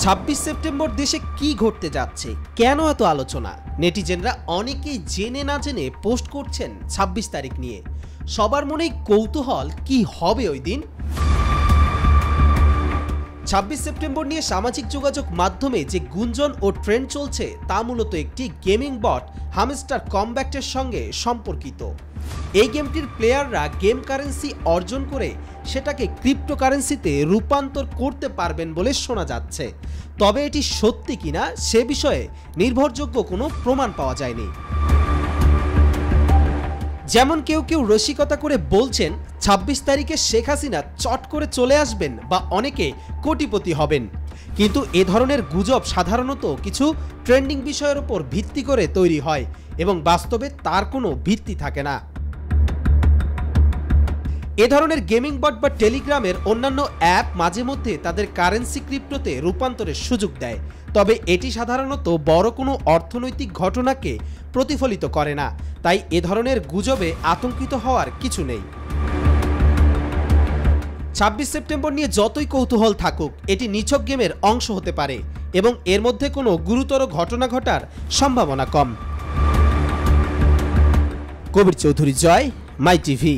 26 September দেশে কি ঘটতে যাচ্ছে, কেন এত আলোচনা? নেটিজেনরা অনেকেই জেনে না জেনে পোস্ট করছেন 26 তারিখ নিয়ে। সবার মনেই কৌতূহল, কি হবে ওই দিন। 26 সেপ্টেম্বর নিয়ে সামাজিক যোগাযোগ মাধ্যমে যে গুঞ্জন ও ট্রেন্ড চলছে তা মূলত একটি গেমিং বট হামস্টার কমব্যাক্টের সঙ্গে সম্পর্কিত। এই গেমটির প্লেয়াররা গেম কারেন্সি অর্জন করে সেটাকে ক্রিপ্টোকারেন্সিতে রূপান্তর করতে পারবেন বলে শোনা যাচ্ছে। তবে এটি সত্যি কিনা সে বিষয়ে নির্ভরযোগ্য কোনো প্রমাণ পাওয়া যায়নি। যেমন কেউ কেউ রসিকতা করে বলছেন 26 তারিখে শেখ হাসিনা চট করে চলে আসবেন বা অনেকে কোটিপতি হবেন, কিন্তু এ ধরনের গুজব সাধারণত কিছু ট্রেন্ডিং বিষয়ের উপর ভিত্তি করে তৈরি হয় এবং বাস্তবে তার কোনো ভিত্তি থাকে না। এ ধরনের গেমিং বট বা টেলিগ্রামের অন্যান্য অ্যাপ মাঝে মধ্যে তাদের কারেন্সি ক্রিপ্টোতে রূপান্তরের সুযোগ দেয়, তবে এটি সাধারণত বড় কোনো অর্থনৈতিক ঘটনাকে প্রতিফলিত করে না, তাই এ ধরনের গুজবে আতঙ্কিত হওয়ার কিছু নেই। 26 সেপ্টেম্বর নিয়ে যতই কৌতূহল থাকুক, এটি নিছক গেমের অংশ হতে পারে এবং এর মধ্যে কোনো গুরুতর ঘটনা ঘটার সম্ভাবনা কম। কবির চৌধুরী জয়, মাই টিভি।